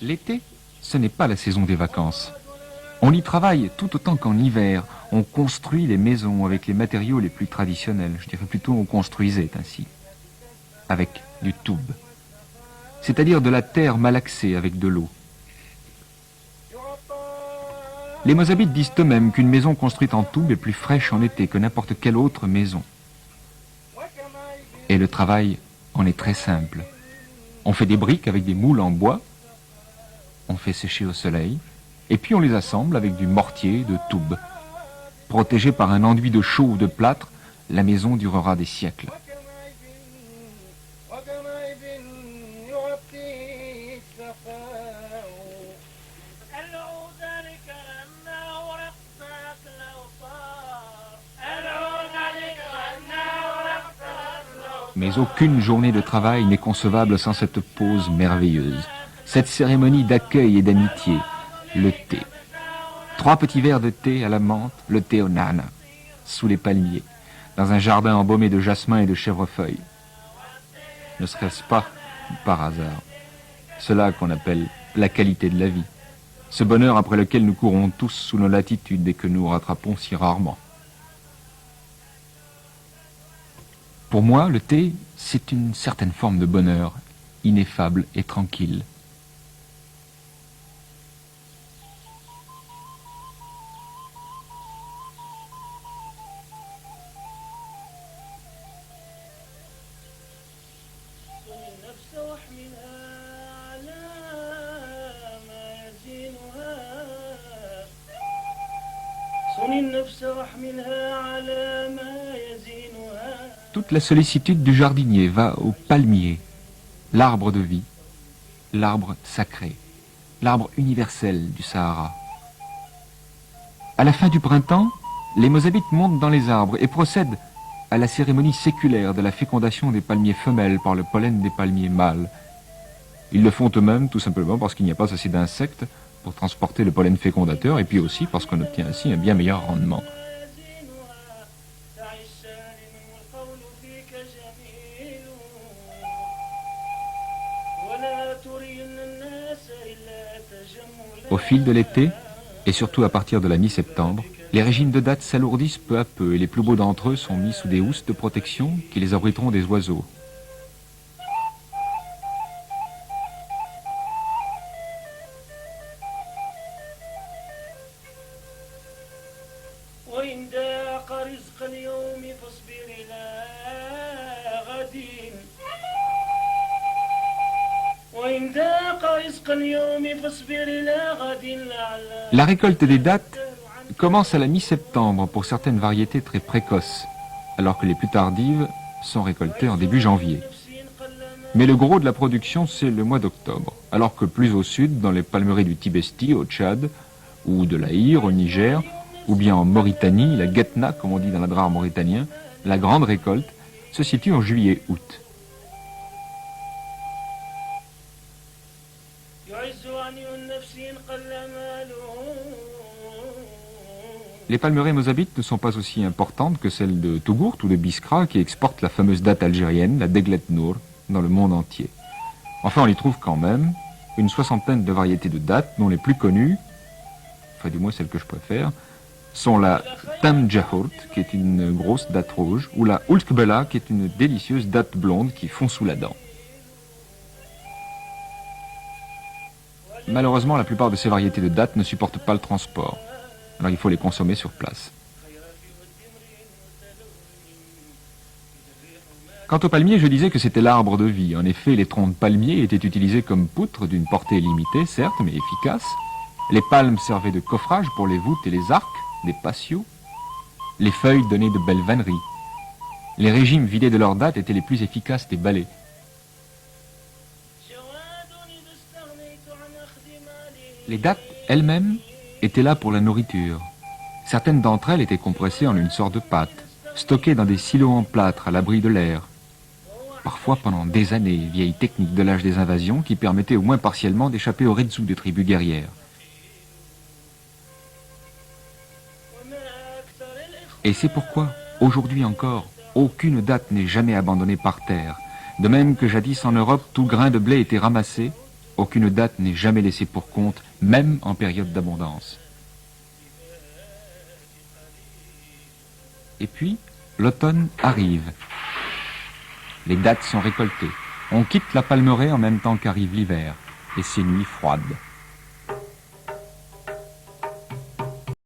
L'été, ce n'est pas la saison des vacances. On y travaille tout autant qu'en hiver. On construit les maisons avec les matériaux les plus traditionnels. Je dirais plutôt on construisait ainsi, avec du toub, c'est-à-dire de la terre malaxée avec de l'eau. Les Mozabites disent eux-mêmes qu'une maison construite en toub est plus fraîche en été que n'importe quelle autre maison. Et le travail en est très simple. On fait des briques avec des moules en bois, on fait sécher au soleil, et puis on les assemble avec du mortier de toub. Protégée par un enduit de chaux ou de plâtre, la maison durera des siècles. Mais aucune journée de travail n'est concevable sans cette pause merveilleuse, cette cérémonie d'accueil et d'amitié, le thé. 3 petits verres de thé à la menthe, le thé au nana, sous les palmiers, dans un jardin embaumé de jasmin et de chèvrefeuille. Ne serait-ce pas par hasard cela qu'on appelle la qualité de la vie, ce bonheur après lequel nous courons tous sous nos latitudes et que nous rattrapons si rarement. Pour moi, le thé, c'est une certaine forme de bonheur, ineffable et tranquille. Toute la sollicitude du jardinier va au palmier, l'arbre de vie, l'arbre sacré, l'arbre universel du Sahara. À la fin du printemps, les Mozabites montent dans les arbres et procèdent à la cérémonie séculaire de la fécondation des palmiers femelles par le pollen des palmiers mâles. Ils le font eux-mêmes tout simplement parce qu'il n'y a pas assez d'insectes pour transporter le pollen fécondateur et puis aussi parce qu'on obtient ainsi un bien meilleur rendement. Au fil de l'été, et surtout à partir de la mi-septembre, les régimes de dattes s'alourdissent peu à peu et les plus beaux d'entre eux sont mis sous des housses de protection qui les abriteront des oiseaux. La récolte des dattes commence à la mi-septembre pour certaines variétés très précoces, alors que les plus tardives sont récoltées en début janvier. Mais le gros de la production, c'est le mois d'octobre, alors que plus au sud, dans les palmeries du Tibesti, au Tchad, ou de l'Aïr, au Niger, ou bien en Mauritanie, la Guetna, comme on dit dans l'adrar mauritanien, la grande récolte se situe en juillet-août. Les palmeraies mozabites ne sont pas aussi importantes que celles de Tougourt ou de Biskra qui exportent la fameuse datte algérienne, la Deglet Nour, dans le monde entier. Enfin, on y trouve quand même une 60aine de variétés de dattes dont les plus connues, enfin du moins celles que je préfère, sont la Tam Jahourt, qui est une grosse datte rouge, ou la Ulkbela, qui est une délicieuse datte blonde qui fond sous la dent. Malheureusement, la plupart de ces variétés de dattes ne supportent pas le transport. Alors il faut les consommer sur place. Quant au palmier, je disais que c'était l'arbre de vie. En effet, les troncs de palmier étaient utilisés comme poutres d'une portée limitée, certes, mais efficace. Les palmes servaient de coffrage pour les voûtes et les arcs, des patios. Les feuilles donnaient de belles vanneries. Les régimes vidés de leurs dattes étaient les plus efficaces des balais. Les dattes elles-mêmes étaient là pour la nourriture. Certaines d'entre elles étaient compressées en une sorte de pâte, stockées dans des silos en plâtre à l'abri de l'air. Parfois pendant des années, vieille technique de l'âge des invasions qui permettait au moins partiellement d'échapper aux ritsus des tribus guerrières. Et c'est pourquoi, aujourd'hui encore, aucune datte n'est jamais abandonnée par terre. De même que jadis en Europe, tout grain de blé était ramassé, aucune date n'est jamais laissée pour compte, même en période d'abondance. Et puis, l'automne arrive. Les dattes sont récoltées. On quitte la Palmeraie en même temps qu'arrive l'hiver et ses nuits froides.